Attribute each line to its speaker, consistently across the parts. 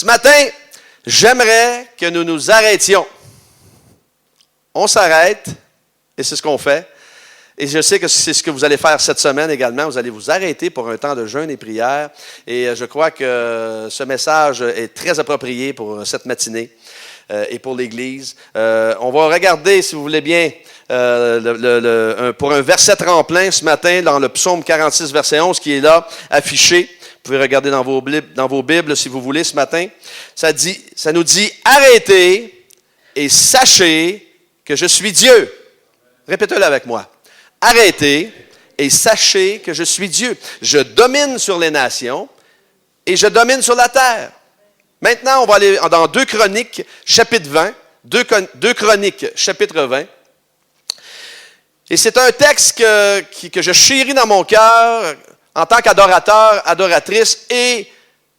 Speaker 1: Ce matin, j'aimerais que nous nous arrêtions. On s'arrête, et c'est ce qu'on fait. Et je sais que c'est ce que vous allez faire cette semaine également. Vous allez vous arrêter pour un temps de jeûne et prière. Et je crois que ce message est très approprié pour cette matinée et pour l'Église. On va regarder, si vous voulez bien, pour un verset tremplin ce matin dans le psaume 46, verset 11, qui est là, affiché. Vous pouvez regarder dans vos Bibles si vous voulez ce matin. Ça nous dit « Arrêtez et sachez que je suis Dieu ». Répétez-le avec moi. Arrêtez et sachez que je suis Dieu. Je domine sur les nations et je domine sur la terre. Maintenant, on va aller dans 2 Chroniques, chapitre 20. 2 Chroniques, chapitre 20. Et c'est un texte que je chéris dans mon cœur en tant qu'adorateur, adoratrice. Et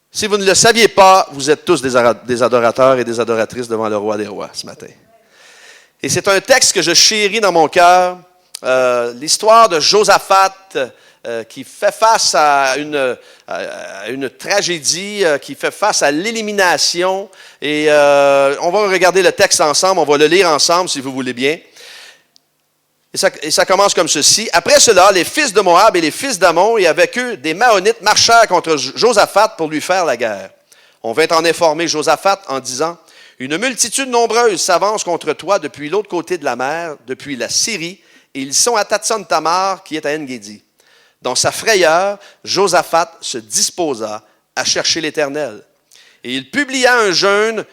Speaker 1: si vous ne le saviez pas, vous êtes tous des adorateurs et des adoratrices devant le roi des rois ce matin. Et c'est un texte que je chéris dans mon cœur. L'histoire de Josaphat qui fait face à une tragédie, qui fait face à l'élimination. Et on va regarder le texte ensemble, on va le lire ensemble si vous voulez bien. Et ça commence comme ceci. Après cela, les fils de Moab et les fils d'Ammon et avec eux des Maonites marchèrent contre Josaphat pour lui faire la guerre. On vint en informer Josaphat en disant « Une multitude nombreuse s'avance contre toi depuis l'autre côté de la mer, depuis la Syrie, et ils sont à Tatson-Tamar, qui est à En-Guédi. » Dans sa frayeur, Josaphat se disposa à chercher l'Éternel. Et il publia un jeûne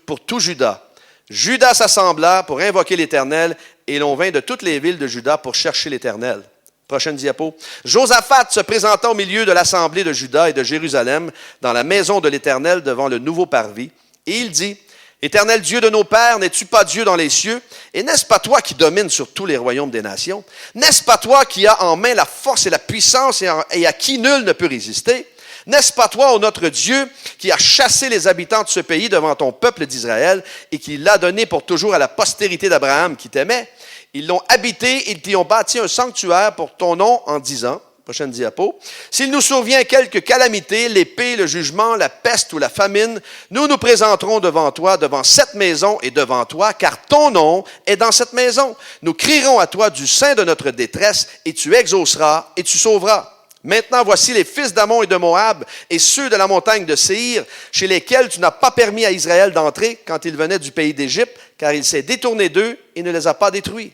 Speaker 1: pour tout Juda. Juda s'assembla pour invoquer l'Éternel, et l'on vint de toutes les villes de Juda pour chercher l'Éternel. Prochaine diapo. Josaphat se présenta au milieu de l'assemblée de Juda et de Jérusalem, dans la maison de l'Éternel, devant le nouveau parvis. Et il dit, « Éternel Dieu de nos pères, n'es-tu pas Dieu dans les cieux? Et n'est-ce pas toi qui domines sur tous les royaumes des nations? N'est-ce pas toi qui as en main la force et la puissance et à qui nul ne peut résister? N'est-ce pas toi, ô notre Dieu, qui as chassé les habitants de ce pays devant ton peuple d'Israël et qui l'a donné pour toujours à la postérité d'Abraham qui t'aimait? Ils l'ont habité, ils t'y ont bâti un sanctuaire pour ton nom en disant, prochaine diapo, s'il nous survient quelque calamité, l'épée, le jugement, la peste ou la famine, nous nous présenterons devant toi, devant cette maison et devant toi, car ton nom est dans cette maison. Nous crierons à toi du sein de notre détresse et tu exauceras et tu sauveras. Maintenant, voici les fils d'Ammon et de Moab et ceux de la montagne de Séhir, chez lesquels tu n'as pas permis à Israël d'entrer quand il venait du pays d'Égypte, car il s'est détourné d'eux et ne les a pas détruits.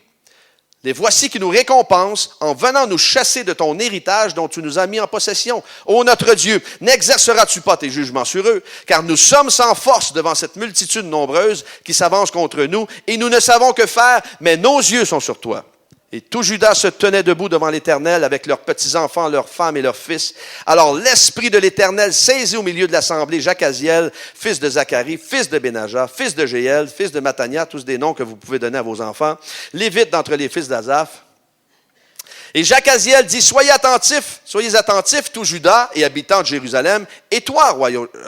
Speaker 1: Les voici qui nous récompensent en venant nous chasser de ton héritage dont tu nous as mis en possession. Ô notre Dieu, n'exerceras-tu pas tes jugements sur eux? Car nous sommes sans force devant cette multitude nombreuse qui s'avance contre nous et nous ne savons que faire, mais nos yeux sont sur toi. Et tout Juda se tenait debout devant l'Éternel avec leurs petits-enfants, leurs femmes et leurs fils. Alors l'Esprit de l'Éternel saisit au milieu de l'assemblée Jacaziel, fils de Zacharie, fils de Benaja, fils de Jéel, fils de Mattania, tous des noms que vous pouvez donner à vos enfants, Lévites d'entre les fils d'Asaph. Et Jacaziel dit, soyez attentifs, tout Juda et habitants de Jérusalem, et toi,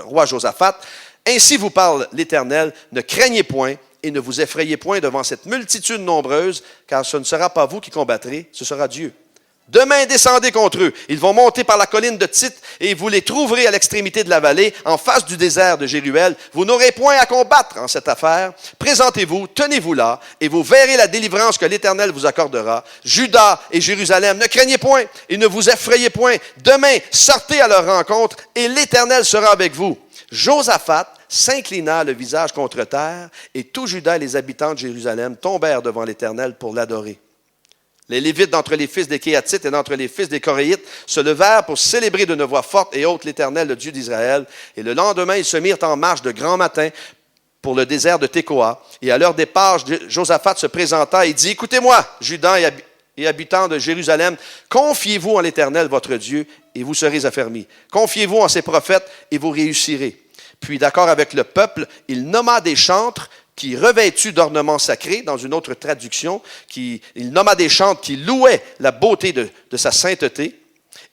Speaker 1: roi Josaphat, ainsi vous parle l'Éternel, ne craignez point, et ne vous effrayez point devant cette multitude nombreuse, car ce ne sera pas vous qui combattrez, ce sera Dieu. Demain, descendez contre eux. Ils vont monter par la colline de Tite, et vous les trouverez à l'extrémité de la vallée, en face du désert de Jéruel. Vous n'aurez point à combattre en cette affaire. Présentez-vous, tenez-vous là, et vous verrez la délivrance que l'Éternel vous accordera. Juda et Jérusalem, ne craignez point, et ne vous effrayez point. Demain, sortez à leur rencontre, et l'Éternel sera avec vous. Josaphat s'inclina le visage contre terre, et tout Juda et les habitants de Jérusalem tombèrent devant l'Éternel pour l'adorer. Les Lévites d'entre les fils des Kéatites et d'entre les fils des Coréites se levèrent pour célébrer d'une voix forte et haute l'Éternel, le Dieu d'Israël. Et le lendemain, ils se mirent en marche de grand matin pour le désert de Tékoa. Et à leur départ, Josaphat se présenta et dit, « Écoutez-moi, Juda et habitants de Jérusalem, confiez-vous en l'Éternel, votre Dieu, et vous serez affermis. Confiez-vous en ses prophètes, et vous réussirez. » Puis, d'accord avec le peuple, il nomma des chantres qui, revêtus d'ornements sacrés, dans une autre traduction, il nomma des chantres qui louaient la beauté de sa sainteté,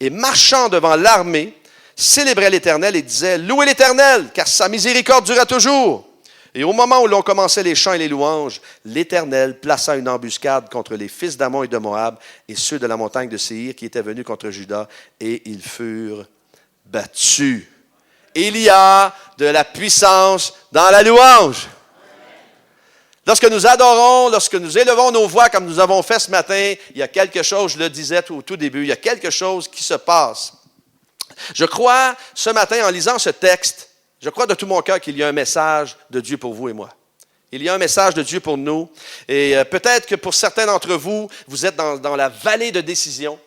Speaker 1: et marchant devant l'armée, célébraient l'Éternel et disaient, « Louez l'Éternel, car sa miséricorde durera toujours. » Et au moment où l'on commençait les chants et les louanges, l'Éternel plaça une embuscade contre les fils d'Ammon et de Moab et ceux de la montagne de Séhir qui étaient venus contre Juda, et ils furent battus. il y a de la puissance dans la louange. Lorsque nous adorons, lorsque nous élevons nos voix comme nous avons fait ce matin, il y a quelque chose, je le disais au tout début, il y a quelque chose qui se passe. Je crois, ce matin, en lisant ce texte, je crois de tout mon cœur qu'il y a un message de Dieu pour vous et moi. Il y a un message de Dieu pour nous. Et peut-être que pour certains d'entre vous, vous êtes dans la vallée de décision.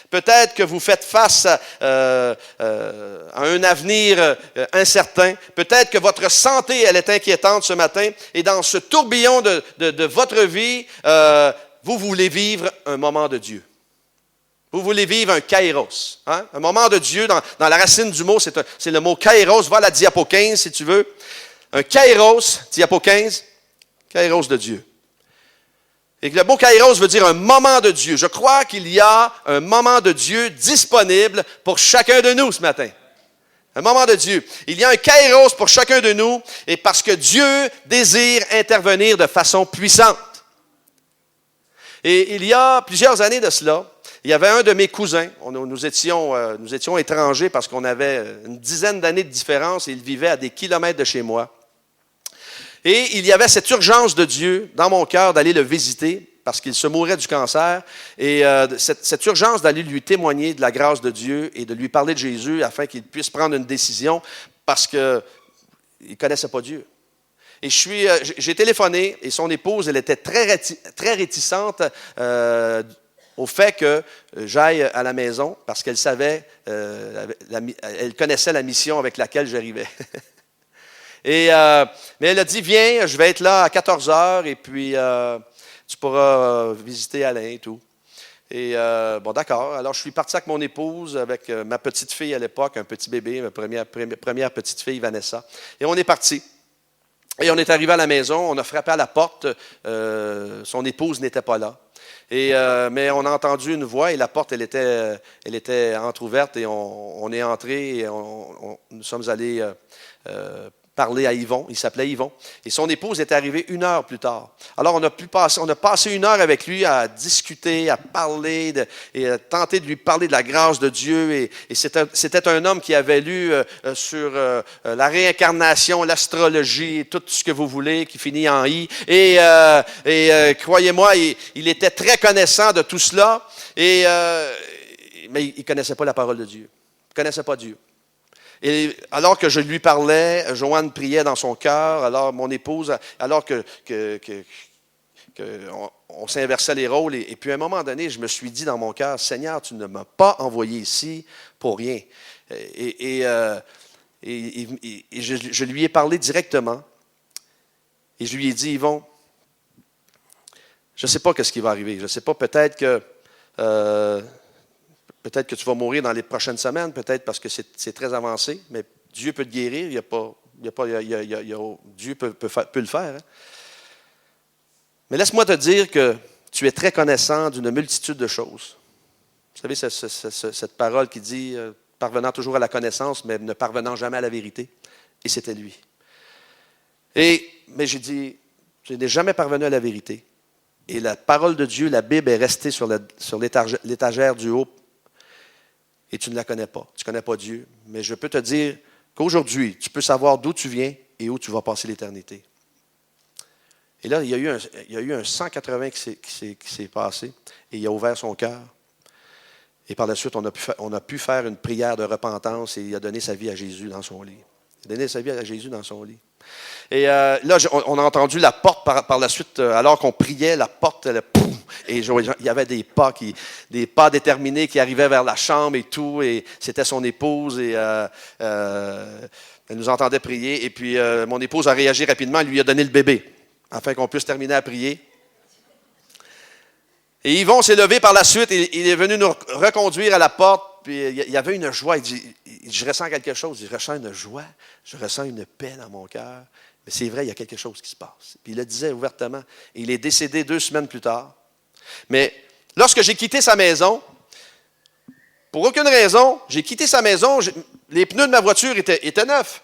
Speaker 1: Peut-être que vous faites face à un avenir incertain. Peut-être que votre santé, elle est inquiétante ce matin. Et dans ce tourbillon de votre vie, vous voulez vivre un moment de Dieu. Vous voulez vivre un kairos. Hein? Un moment de Dieu, dans la racine du mot, c'est le mot kairos. Va à la diapo 15 si tu veux. Un kairos, diapo 15, kairos de Dieu. Et le mot kairos veut dire un moment de Dieu. Je crois qu'il y a un moment de Dieu disponible pour chacun de nous ce matin. Un moment de Dieu. Il y a un kairos pour chacun de nous, et parce que Dieu désire intervenir de façon puissante. Et il y a plusieurs années de cela, il y avait un de mes cousins, nous étions étrangers parce qu'on avait une dizaine d'années de différence et il vivait à des kilomètres de chez moi. Et il y avait cette urgence de Dieu dans mon cœur d'aller le visiter parce qu'il se mourait du cancer. Et cette urgence d'aller lui témoigner de la grâce de Dieu et de lui parler de Jésus afin qu'il puisse prendre une décision parce qu'il ne connaissait pas Dieu. Et j'ai téléphoné et son épouse, elle était très réticente au fait que j'aille à la maison parce qu'elle savait, elle connaissait la mission avec laquelle j'arrivais. Mais elle a dit, viens, je vais être là à 14 heures et puis tu pourras visiter Alain et tout. Et bon, d'accord. Alors, je suis parti avec mon épouse, avec ma petite fille à l'époque, un petit bébé, ma première petite fille, Vanessa. Et on est parti. Et on est arrivé à la maison, on a frappé à la porte, son épouse n'était pas là. Mais on a entendu une voix et la porte, elle était entrouverte et on est entré et nous sommes allés parler à Yvon. Il s'appelait Yvon. Et son épouse est arrivée 1 heure plus tard. Alors, on a passé 1 heure avec lui à discuter, à parler et à tenter de lui parler de la grâce de Dieu. Et c'était un homme qui avait lu sur la réincarnation, l'astrologie, tout ce que vous voulez, qui finit en I. Et croyez-moi, il était très connaissant de tout cela. Mais il ne connaissait pas la parole de Dieu. Il ne connaissait pas Dieu. Et alors que je lui parlais, Joanne priait dans son cœur, alors mon épouse, alors on s'inversait les rôles. Et puis à un moment donné, je me suis dit dans mon cœur, Seigneur, tu ne m'as pas envoyé ici pour rien. Et je lui ai parlé directement. Et je lui ai dit, Yvon, je ne sais pas ce qui va arriver. Je ne sais pas, peut-être que tu vas mourir dans les prochaines semaines, peut-être parce que c'est très avancé, mais Dieu peut te guérir. Dieu peut le faire. Hein? Mais laisse-moi te dire que tu es très connaissant d'une multitude de choses. Vous savez, cette parole qui dit parvenant toujours à la connaissance, mais ne parvenant jamais à la vérité. Et c'était lui. Mais j'ai dit, je n'ai jamais parvenu à la vérité. Et la parole de Dieu, la Bible, est restée sur l'étagère du haut. Et tu ne la connais pas. Tu ne connais pas Dieu. Mais je peux te dire qu'aujourd'hui, tu peux savoir d'où tu viens et où tu vas passer l'éternité. Et là, il y a eu un 180 qui s'est passé et il a ouvert son cœur. Et par la suite, on a pu faire une prière de repentance et il a donné sa vie à Jésus dans son lit. Il a donné sa vie à Jésus dans son lit. Et là, on a entendu la porte par la suite, alors qu'on priait, la porte, et il y avait des pas déterminés qui arrivaient vers la chambre et tout, et c'était son épouse, et elle nous entendait prier, et puis mon épouse a réagi rapidement, elle lui a donné le bébé, afin qu'on puisse terminer à prier. Et Yvon s'est levé par la suite, et il est venu nous reconduire à la porte, puis il y avait une joie, il dit, je ressens quelque chose, je ressens une joie, je ressens une paix dans mon cœur. Mais c'est vrai, il y a quelque chose qui se passe. Puis il le disait ouvertement. Et il est décédé 2 semaines plus tard. Mais lorsque j'ai quitté sa maison, pour aucune raison, j'ai quitté sa maison, les pneus de ma voiture étaient neufs.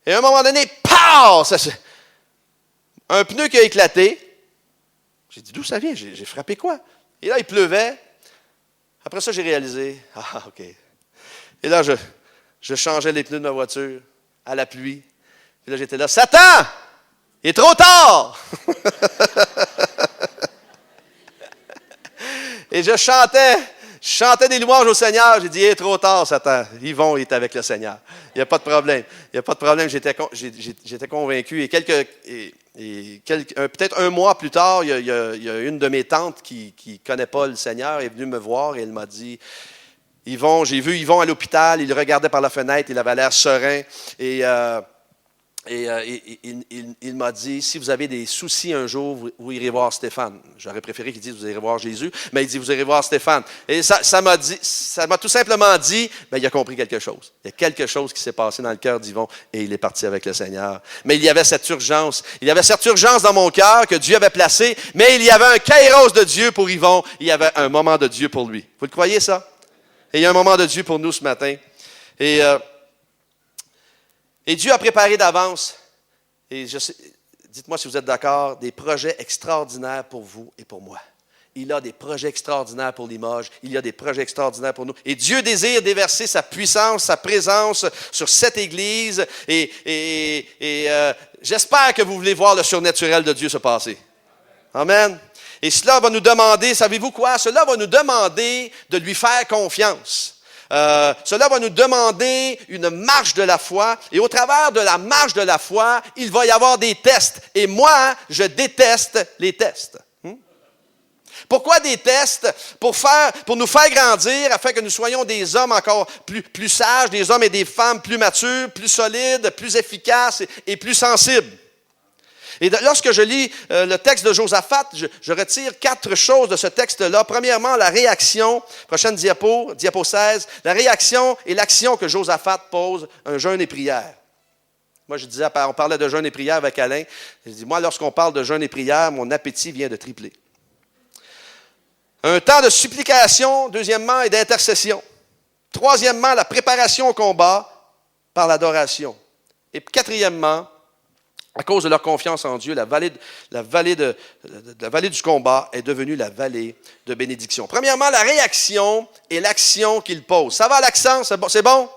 Speaker 1: Et à un moment donné, pow! Un pneu qui a éclaté. J'ai dit, d'où ça vient? J'ai frappé quoi? Et là, il pleuvait. Après ça, j'ai réalisé, OK. Et là, je changeais les pneus de ma voiture à la pluie. Puis là, j'étais là, Satan, il est trop tard! Et je chantais des louanges au Seigneur. J'ai dit, il est trop tard, Satan. Yvon est avec le Seigneur. Il n'y a pas de problème. Il n'y a pas de problème. J'étais convaincu. Et peut-être un mois plus tard, il y a une de mes tantes qui ne connaît pas le Seigneur, est venue me voir et elle m'a dit, Yvon, j'ai vu Yvon à l'hôpital, il regardait par la fenêtre, il avait l'air serein. Et il m'a dit, si vous avez des soucis un jour, vous irez voir Stéphane. J'aurais préféré qu'il dise, vous irez voir Jésus, mais il dit, vous irez voir Stéphane. Et ça m'a tout simplement dit, il a compris quelque chose. Il y a quelque chose qui s'est passé dans le cœur d'Yvon et il est parti avec le Seigneur. Mais il y avait cette urgence. Il y avait cette urgence dans mon cœur que Dieu avait placée, mais il y avait un kairos de Dieu pour Yvon. Il y avait un moment de Dieu pour lui. Vous le croyez, ça? Et il y a un moment de Dieu pour nous ce matin. Et Dieu a préparé d'avance, et dites-moi si vous êtes d'accord, des projets extraordinaires pour vous et pour moi. Il a des projets extraordinaires pour Limoges, il y a des projets extraordinaires pour nous. Et Dieu désire déverser sa puissance, sa présence sur cette Église. Et j'espère que vous voulez voir le surnaturel de Dieu se passer. Amen. Et cela va nous demander, savez-vous quoi? Cela va nous demander de lui faire confiance. Cela va nous demander une marche de la foi. Et au travers de la marche de la foi, il va y avoir des tests. Et moi, je déteste les tests. Pourquoi des tests? Pour nous faire grandir, afin que nous soyons des hommes encore plus sages, des hommes et des femmes plus matures, plus solides, plus efficaces et plus sensibles. Et lorsque je lis le texte de Josaphat, je retire 4 choses de ce texte-là. Premièrement, la réaction, prochaine diapo 16, la réaction et l'action que Josaphat pose, un jeûne et prière. Moi, je disais, on parlait de jeûne et prière avec Alain. Je dis, moi, lorsqu'on parle de jeûne et prière, mon appétit vient de tripler. Un temps de supplication, deuxièmement, et d'intercession. Troisièmement, la préparation au combat par l'adoration. Et quatrièmement, à cause de leur confiance en Dieu, la vallée du combat est devenue la vallée de bénédiction. Premièrement, la réaction et l'action qu'il pose. Ça va l'accent? C'est bon?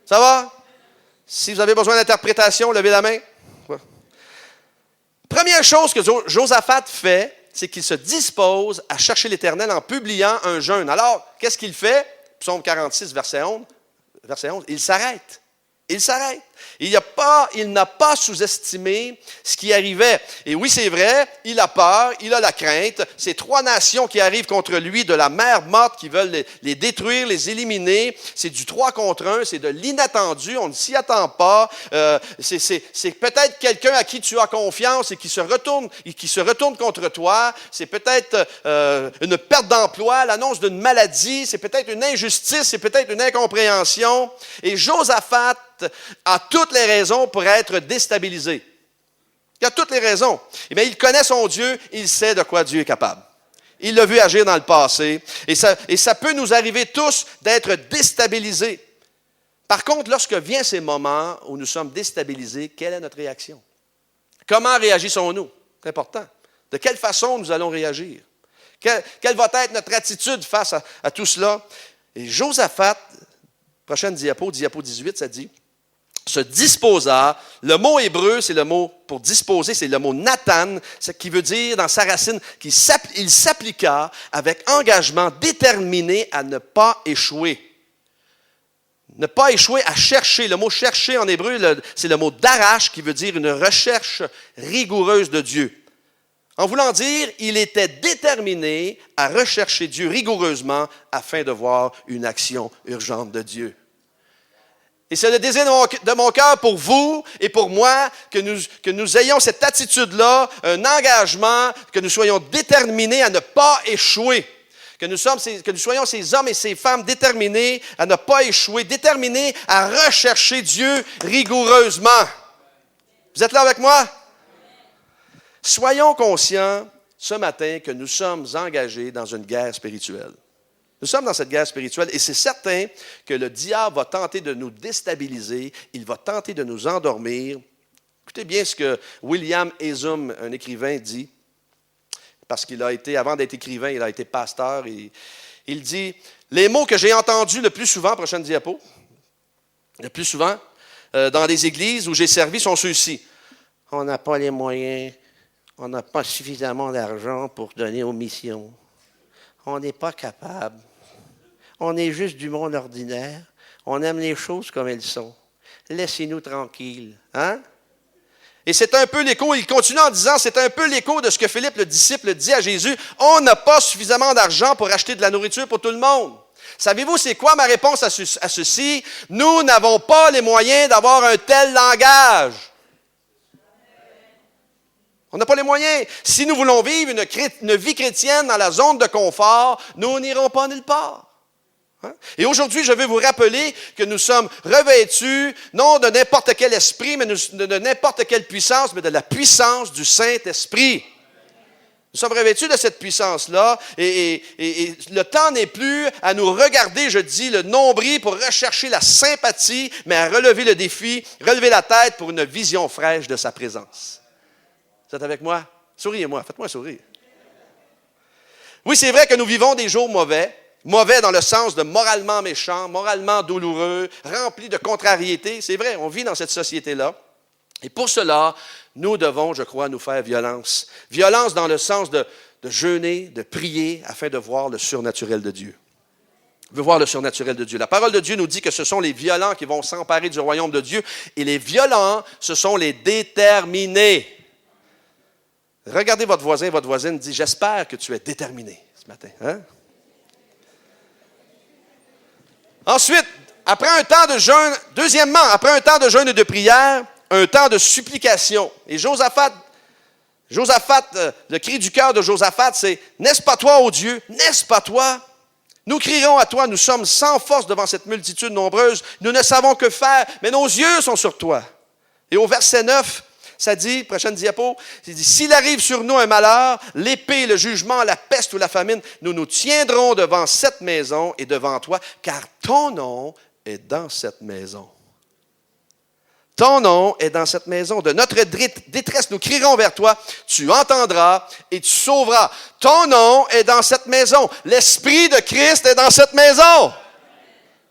Speaker 1: Ça va? Si vous avez besoin d'interprétation, levez la main. Ouais. Première chose que Josaphat fait, c'est qu'il se dispose à chercher l'Éternel en publiant un jeûne. Alors, qu'est-ce qu'il fait? Psaume 46, verset 11, il s'arrête. Il s'arrête. Il n'a pas sous-estimé ce qui arrivait. Et oui, c'est vrai, il a peur, il a la crainte. Ces 3 nations qui arrivent contre lui de la mer morte, qui veulent les détruire, les éliminer. C'est du 3 contre 1, c'est de l'inattendu, on ne s'y attend pas. C'est peut-être quelqu'un à qui tu as confiance et qui se retourne contre toi. C'est peut-être une perte d'emploi, l'annonce d'une maladie, c'est peut-être une injustice, c'est peut-être une incompréhension. Et Josaphat a toutes les raisons pour être déstabilisé. Il a toutes les raisons. Eh bien, il connaît son Dieu, il sait de quoi Dieu est capable. Il l'a vu agir dans le passé. Et ça peut nous arriver tous d'être déstabilisés. Par contre, lorsque viennent ces moments où nous sommes déstabilisés, quelle est notre réaction? Comment réagissons-nous? C'est important. De quelle façon nous allons réagir? Quelle va être notre attitude face à tout cela? Et Josaphat, prochaine diapo 18, ça dit, se disposa. Le mot hébreu, c'est le mot pour disposer, c'est le mot Nathan, ce qui veut dire dans sa racine qu'il s'appliqua avec engagement déterminé à ne pas échouer. Ne pas échouer à chercher. Le mot chercher en hébreu, c'est le mot darash qui veut dire une recherche rigoureuse de Dieu. En voulant dire, il était déterminé à rechercher Dieu rigoureusement afin de voir une action urgente de Dieu. Et c'est le désir de mon cœur pour vous et pour moi que nous ayons cette attitude-là, un engagement, que nous soyons déterminés à ne pas échouer. Que nous soyons ces hommes et ces femmes déterminés à ne pas échouer, déterminés à rechercher Dieu rigoureusement. Vous êtes là avec moi? Soyons conscients ce matin que nous sommes engagés dans une guerre spirituelle. Nous sommes dans cette guerre spirituelle et c'est certain que le diable va tenter de nous déstabiliser, il va tenter de nous endormir. Écoutez bien ce que William Ezum, un écrivain, dit, parce qu'il a été, avant d'être écrivain, il a été pasteur. Et il dit, les mots que j'ai entendus le plus souvent, prochaine diapo, Le plus souvent, dans les églises où j'ai servi, sont ceux-ci. On n'a pas les moyens, on n'a pas suffisamment d'argent pour donner aux missions. On n'est pas capable. On est juste du monde ordinaire. On aime les choses comme elles sont. Laissez-nous tranquilles. Hein? Et c'est un peu l'écho, il continue en disant, c'est un peu l'écho de ce que Philippe, le disciple, dit à Jésus. On n'a pas suffisamment d'argent pour acheter de la nourriture pour tout le monde. Savez-vous, c'est quoi ma réponse à ceci? Nous n'avons pas les moyens d'avoir un tel langage. On n'a pas les moyens. Si nous voulons vivre une vie chrétienne dans la zone de confort, nous n'irons pas nulle part. Hein? Et aujourd'hui, je veux vous rappeler que nous sommes revêtus, non de n'importe quel esprit, mais de n'importe quelle puissance, mais de la puissance du Saint-Esprit. Nous sommes revêtus de cette puissance-là et le temps n'est plus à nous regarder, je dis, le nombril pour rechercher la sympathie, mais à relever le défi, relever la tête pour une vision fraîche de sa présence. Vous êtes avec moi? Souriez-moi, faites-moi sourire. Oui, c'est vrai que nous vivons des jours mauvais. Mauvais dans le sens de moralement méchant, moralement douloureux, rempli de contrariétés. C'est vrai, on vit dans cette société-là. Et pour cela, nous devons, je crois, nous faire violence. Violence dans le sens de jeûner, de prier, afin de voir le surnaturel de Dieu. On veut voir le surnaturel de Dieu. La parole de Dieu nous dit que ce sont les violents qui vont s'emparer du royaume de Dieu. Et les violents, ce sont les déterminés. Regardez votre voisin, votre voisine dit, j'espère que tu es déterminé ce matin. Hein? Ensuite, après un temps de jeûne, deuxièmement, après un temps de jeûne et de prière, un temps de supplication. Et Josaphat, le cri du cœur de Josaphat, c'est « N'est-ce pas toi, ô Dieu? N'est-ce pas toi? Nous crierons à toi, nous sommes sans force devant cette multitude nombreuse, nous ne savons que faire, mais nos yeux sont sur toi. » Et au verset 9, ça dit, prochaine diapo, il dit « S'il arrive sur nous un malheur, l'épée, le jugement, la peste ou la famine, nous nous tiendrons devant cette maison et devant toi, car ton nom est dans cette maison. » Ton nom est dans cette maison. De notre détresse, nous crierons vers toi. Tu entendras et tu sauveras. Ton nom est dans cette maison. L'Esprit de Christ est dans cette maison.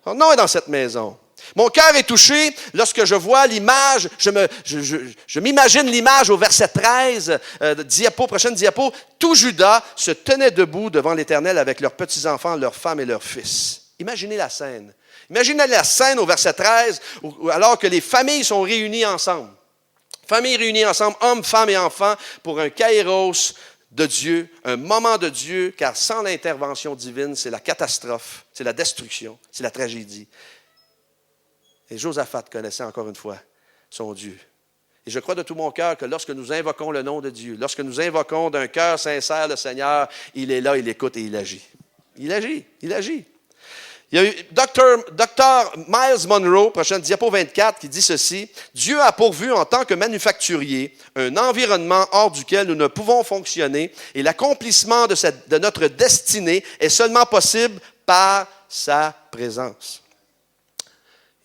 Speaker 1: Ton nom est dans cette maison. Mon cœur est touché lorsque je vois l'image, je m'imagine l'image au verset 13, prochaine diapo. Tout Juda se tenait debout devant l'Éternel avec leurs petits-enfants, leurs femmes et leurs fils. Imaginez la scène. Imaginez la scène au verset 13, alors que les familles sont réunies ensemble. Familles réunies ensemble, hommes, femmes et enfants, pour un kairos de Dieu, un moment de Dieu, car sans l'intervention divine, c'est la catastrophe, c'est la destruction, c'est la tragédie. Et Josaphat connaissait encore une fois son Dieu. Et je crois de tout mon cœur que lorsque nous invoquons le nom de Dieu, lorsque nous invoquons d'un cœur sincère le Seigneur, il est là, il écoute et il agit. Il agit, il agit. Il y a eu Dr. Miles Monroe, prochaine diapo 24, qui dit ceci. « Dieu a pourvu en tant que manufacturier un environnement hors duquel nous ne pouvons fonctionner et l'accomplissement de notre destinée est seulement possible par sa présence. »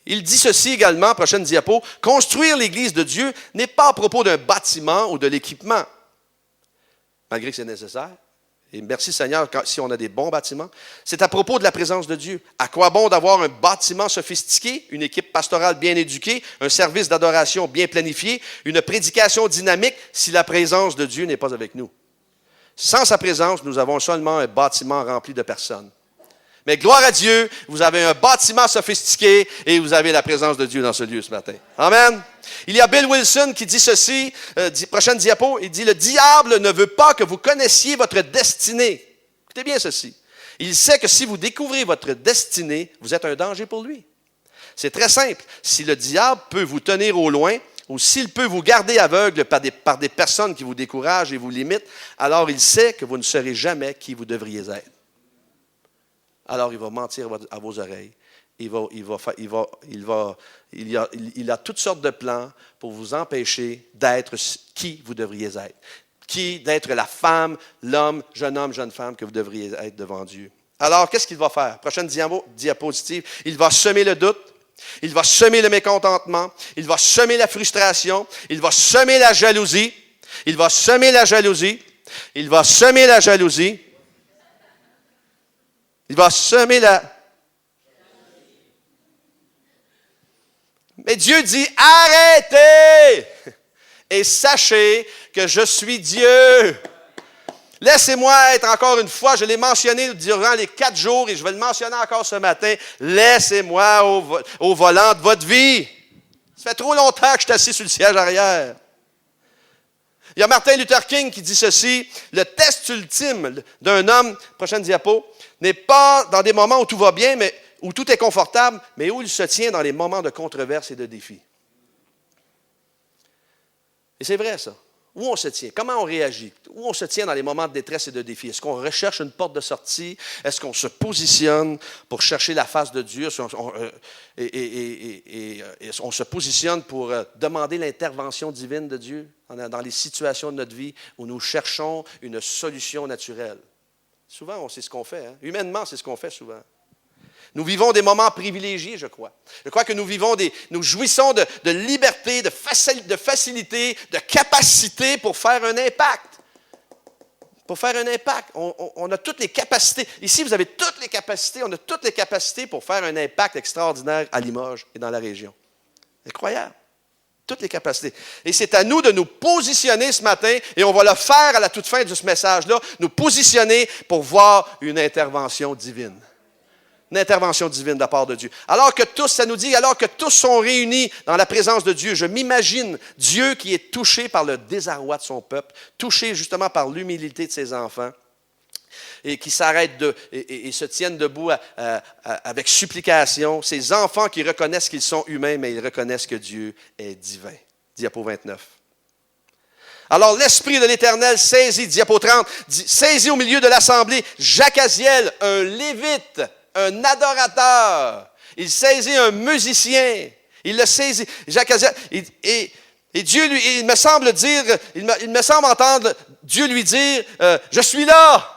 Speaker 1: Il dit ceci également, prochaine diapo, « Construire l'Église de Dieu n'est pas à propos d'un bâtiment ou de l'équipement, malgré que c'est nécessaire. Et merci Seigneur si on a des bons bâtiments. C'est à propos de la présence de Dieu. À quoi bon d'avoir un bâtiment sophistiqué, une équipe pastorale bien éduquée, un service d'adoration bien planifié, une prédication dynamique si la présence de Dieu n'est pas avec nous? Sans sa présence, nous avons seulement un bâtiment rempli de personnes. Mais gloire à Dieu, vous avez un bâtiment sophistiqué et vous avez la présence de Dieu dans ce lieu ce matin. Amen. Il y a Bill Wilson qui dit ceci, prochaine diapo, il dit « Le diable ne veut pas que vous connaissiez votre destinée. » Écoutez bien ceci. Il sait que si vous découvrez votre destinée, vous êtes un danger pour lui. C'est très simple. Si le diable peut vous tenir au loin, ou s'il peut vous garder aveugle par des personnes qui vous découragent et vous limitent, alors il sait que vous ne serez jamais qui vous devriez être. Alors il va mentir à vos oreilles. Il a toutes sortes de plans pour vous empêcher d'être qui vous devriez être. D'être la femme, l'homme, jeune femme que vous devriez être devant Dieu. Alors, qu'est-ce qu'il va faire? Prochaine diapositive. Il va semer le doute. Il va semer le mécontentement. Il va semer la frustration. Il va semer la jalousie. Il va semer la jalousie. Il va semer la jalousie. Il va semer la... Mais Dieu dit, arrêtez et sachez que je suis Dieu. Laissez-moi être encore une fois, je l'ai mentionné durant les 4 jours et je vais le mentionner encore ce matin, laissez-moi au volant de votre vie. Ça fait trop longtemps que je suis assis sur le siège arrière. Il y a Martin Luther King qui dit ceci, le test ultime d'un homme, prochaine diapo, n'est pas dans des moments où tout va bien, mais où tout est confortable, mais où il se tient dans les moments de controverse et de défi. Et c'est vrai ça. Où on se tient? Comment on réagit? Où on se tient dans les moments de détresse et de défi? Est-ce qu'on recherche une porte de sortie? Est-ce qu'on se positionne pour chercher la face de Dieu? On se positionne pour demander l'intervention divine de Dieu dans les situations de notre vie où nous cherchons une solution naturelle? Souvent, c'est ce qu'on fait. Hein? Humainement, c'est ce qu'on fait souvent. Nous vivons des moments privilégiés, je crois. Je crois que nous jouissons de liberté, de facilité, de capacité pour faire un impact. Pour faire un impact. On a toutes les capacités. Ici, vous avez toutes les capacités. On a toutes les capacités pour faire un impact extraordinaire à Limoges et dans la région. Incroyable. Toutes les capacités. Et c'est à nous de nous positionner ce matin, et on va le faire à la toute fin de ce message-là, nous positionner pour voir une intervention divine. Une intervention divine de la part de Dieu. Alors que tous, ça nous dit, alors que tous sont réunis dans la présence de Dieu, je m'imagine Dieu qui est touché par le désarroi de son peuple, touché justement par l'humilité de ses enfants, et qui s'arrêtent et se tiennent debout avec supplication. Ces enfants qui reconnaissent qu'ils sont humains, mais ils reconnaissent que Dieu est divin. Diapo 29. Alors, l'Esprit de l'Éternel saisit, diapo 30, saisit au milieu de l'assemblée Jacaziel, un lévite, un adorateur. Il saisit un musicien. Il le saisit. Jacaziel. Et Dieu, il me semble entendre Dieu lui dire, je suis là.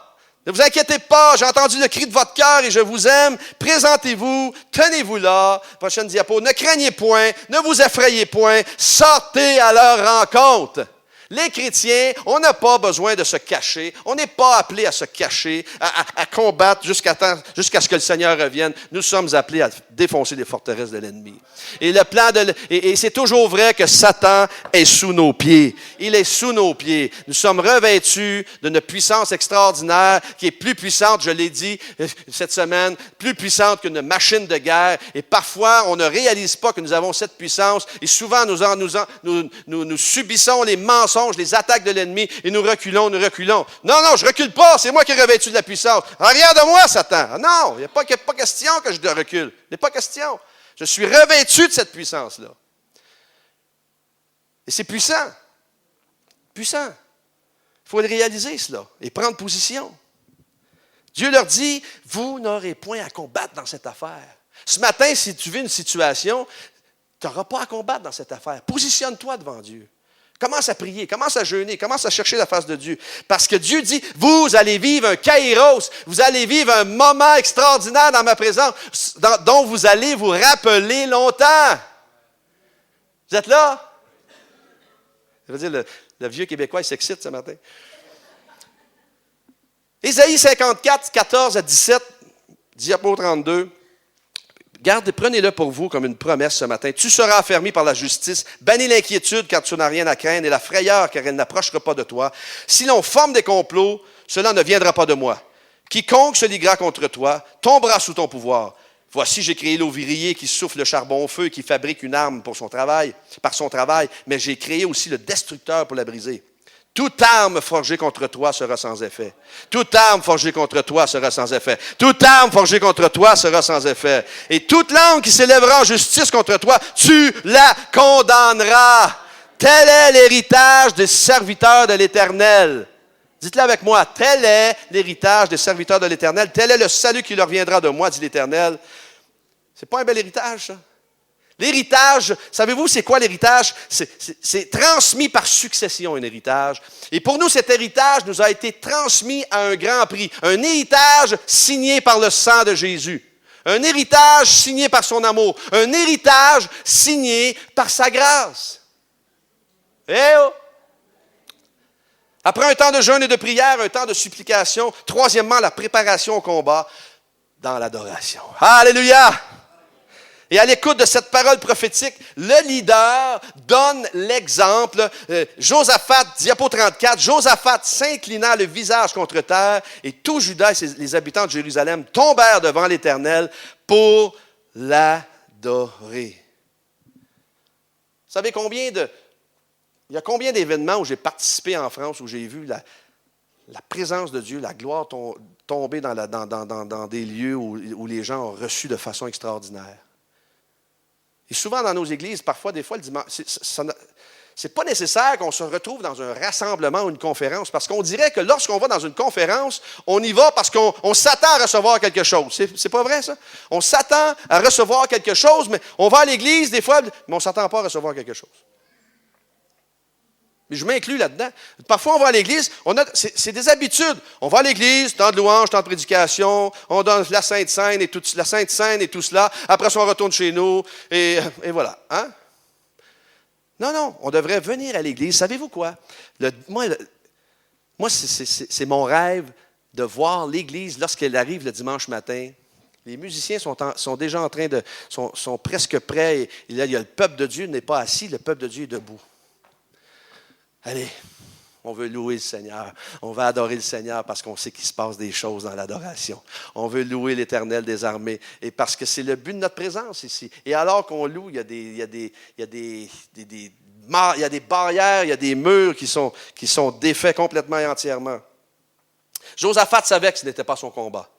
Speaker 1: Ne vous inquiétez pas, j'ai entendu le cri de votre cœur et je vous aime. Présentez-vous, tenez-vous là. Prochaine diapo. Ne craignez point, ne vous effrayez point, sortez à leur rencontre. Les chrétiens, on n'a pas besoin de se cacher. On n'est pas appelés à se cacher, à combattre jusqu'à ce que le Seigneur revienne. Nous sommes appelés à défoncer les forteresses de l'ennemi. Et le plan et c'est toujours vrai que Satan est sous nos pieds. Il est sous nos pieds. Nous sommes revêtus d'une puissance extraordinaire qui est plus puissante, je l'ai dit cette semaine, plus puissante qu'une machine de guerre. Et parfois, on ne réalise pas que nous avons cette puissance. Et souvent, nous subissons les mensonges, les attaques de l'ennemi, et nous reculons. Non, je recule pas, c'est moi qui est revêtu de la puissance. En arrière de moi, Satan. Non, il n'y a pas question que je recule. Il n'est pas question. Je suis revêtu de cette puissance-là. Et c'est puissant. Puissant. Il faut le réaliser, cela, et prendre position. Dieu leur dit, vous n'aurez point à combattre dans cette affaire. Ce matin, si tu vis une situation, tu n'auras pas à combattre dans cette affaire. Positionne-toi devant Dieu. Commence à prier, commence à jeûner, commence à chercher la face de Dieu. Parce que Dieu dit, vous allez vivre un kairos, vous allez vivre un moment extraordinaire dans ma présence, dont vous allez vous rappeler longtemps. Vous êtes là? Je veux dire, le vieux Québécois, il s'excite ce matin. Ésaïe 54, 14 à 17, diapo 32. Prenez-le pour vous comme une promesse ce matin. Tu seras affermi par la justice. Bannis l'inquiétude car tu n'as rien à craindre et la frayeur car elle n'approchera pas de toi. Si l'on forme des complots, cela ne viendra pas de moi. Quiconque se liguera contre toi tombera sous ton pouvoir. Voici, j'ai créé l'ouvrier qui souffle le charbon au feu et qui fabrique une arme par son travail, mais j'ai créé aussi le destructeur pour la briser. Toute arme forgée contre toi sera sans effet. Toute arme forgée contre toi sera sans effet. Toute arme forgée contre toi sera sans effet. Et toute langue qui s'élèvera en justice contre toi, tu la condamneras. Tel est l'héritage des serviteurs de l'Éternel. Dites-le avec moi. Tel est l'héritage des serviteurs de l'Éternel. Tel est le salut qui leur viendra de moi, dit l'Éternel. C'est pas un bel héritage, ça? L'héritage, savez-vous c'est quoi l'héritage? C'est transmis par succession, un héritage. Et pour nous, cet héritage nous a été transmis à un grand prix. Un héritage signé par le sang de Jésus. Un héritage signé par son amour. Un héritage signé par sa grâce. Eh oh! Après un temps de jeûne et de prière, un temps de supplication. Troisièmement, la préparation au combat dans l'adoration. Alléluia! Et à l'écoute de cette parole prophétique, le leader donne l'exemple. Josaphat, diapo 34, Josaphat s'inclina le visage contre terre et tout Juda et les habitants de Jérusalem tombèrent devant l'Éternel pour l'adorer. Vous savez il y a combien d'événements où j'ai participé en France, où j'ai vu la présence de Dieu, la gloire tomber dans des lieux où les gens ont reçu de façon extraordinaire. Et souvent dans nos églises, parfois, des fois, le dimanche, c'est pas nécessaire qu'on se retrouve dans un rassemblement ou une conférence, parce qu'on dirait que lorsqu'on va dans une conférence, on y va parce qu'on s'attend à recevoir quelque chose. C'est pas vrai, ça? On s'attend à recevoir quelque chose, mais on va à l'église des fois, mais on ne s'attend pas à recevoir quelque chose. Mais je m'inclus là-dedans. Parfois, on va à l'église, c'est des habitudes. On va à l'église, temps de louange, temps de prédication, on donne la Sainte Seine et tout cela. Après ça, on retourne chez nous et voilà. Hein? Non, on devrait venir à l'église. Savez-vous quoi? Moi, c'est mon rêve de voir l'église lorsqu'elle arrive le dimanche matin. Les musiciens sont déjà en train sont presque prêts. Et là, il y a le peuple de Dieu n'est pas assis, le peuple de Dieu est debout. Allez, on veut louer le Seigneur. On va adorer le Seigneur parce qu'on sait qu'il se passe des choses dans l'adoration. On veut louer l'Éternel des armées et parce que c'est le but de notre présence ici. Et alors qu'on loue, il y a des barrières, il y a des murs qui sont défaits complètement et entièrement. Josaphat savait que ce n'était pas son combat,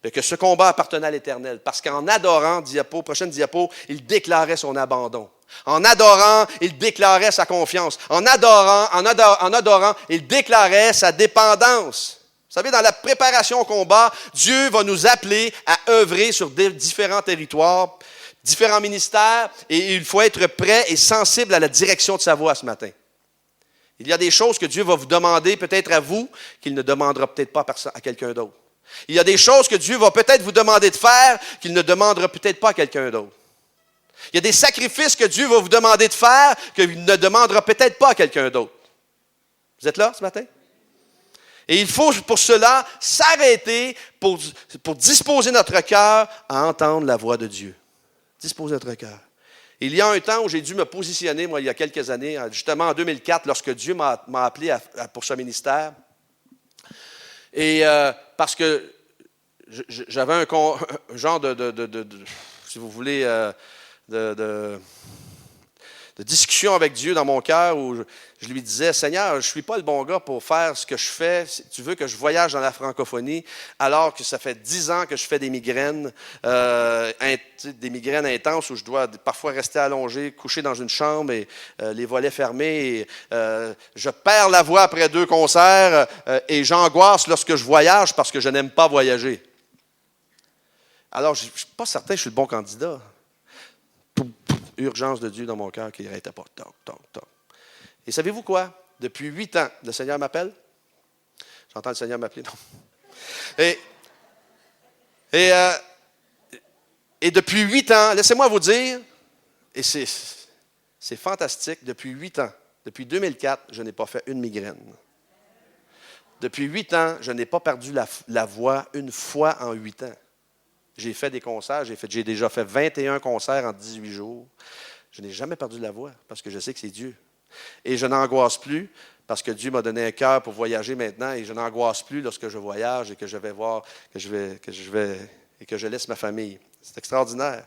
Speaker 1: mais que ce combat appartenait à l'Éternel parce qu'en adorant, prochaine diapo, il déclarait son abandon. En adorant, il déclarait sa confiance. En adorant, il déclarait sa dépendance. Vous savez, dans la préparation au combat, Dieu va nous appeler à œuvrer sur différents territoires, différents ministères, et il faut être prêt et sensible à la direction de sa voix ce matin. Il y a des choses que Dieu va vous demander, peut-être à vous, qu'il ne demandera peut-être pas à quelqu'un d'autre. Il y a des choses que Dieu va peut-être vous demander de faire, qu'il ne demandera peut-être pas à quelqu'un d'autre. Il y a des sacrifices que Dieu va vous demander de faire qu'il ne demandera peut-être pas à quelqu'un d'autre. Vous êtes là ce matin? Et il faut pour cela s'arrêter pour disposer notre cœur à entendre la voix de Dieu. Disposer notre cœur. Il y a un temps où j'ai dû me positionner, moi, il y a quelques années, justement en 2004, lorsque Dieu m'a appelé pour ce ministère. Et parce que j'avais un genre si vous voulez, de discussion avec Dieu dans mon cœur où je lui disais, Seigneur, je ne suis pas le bon gars pour faire ce que je fais. Tu veux que je voyage dans la francophonie alors que ça fait 10 ans que je fais des migraines intenses où je dois parfois rester allongé, couché dans une chambre et les volets fermés. Et, je perds la voix après 2 concerts et j'angoisse lorsque je voyage parce que je n'aime pas voyager. Alors, je ne suis pas certain que je suis le bon candidat. Urgence de Dieu dans mon cœur qui n'arrêtait pas. Toc, toc, toc. Et savez-vous quoi? Depuis 8 ans, le Seigneur m'appelle. J'entends le Seigneur m'appeler, non. Et depuis 8 ans, laissez-moi vous dire, et c'est fantastique, depuis 8 ans, depuis 2004, je n'ai pas fait une migraine. Depuis 8 ans, je n'ai pas perdu la voix une fois en 8 ans. J'ai fait des concerts, j'ai déjà fait 21 concerts en 18 jours. Je n'ai jamais perdu la voix parce que je sais que c'est Dieu. Et je n'angoisse plus parce que Dieu m'a donné un cœur pour voyager maintenant et je n'angoisse plus lorsque je voyage et que je vais voir, que je laisse ma famille. C'est extraordinaire.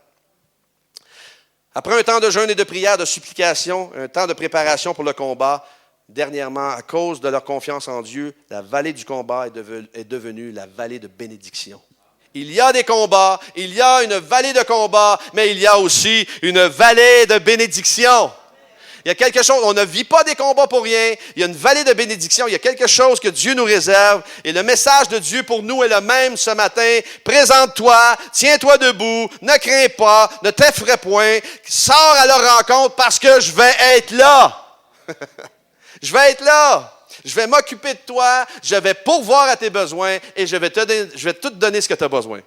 Speaker 1: Après un temps de jeûne et de prière, de supplication, un temps de préparation pour le combat, dernièrement, à cause de leur confiance en Dieu, la vallée du combat est devenue la vallée de bénédiction. Il y a des combats, il y a une vallée de combat, mais il y a aussi une vallée de bénédiction. Il y a quelque chose, on ne vit pas des combats pour rien. Il y a une vallée de bénédiction, il y a quelque chose que Dieu nous réserve. Et le message de Dieu pour nous est le même ce matin. Présente-toi, tiens-toi debout, ne crains pas, ne t'effraie point. Sors à leur rencontre parce que je vais être là. Je vais être là. Je vais m'occuper de toi, je vais pourvoir à tes besoins et je vais tout te donner ce que tu as besoin.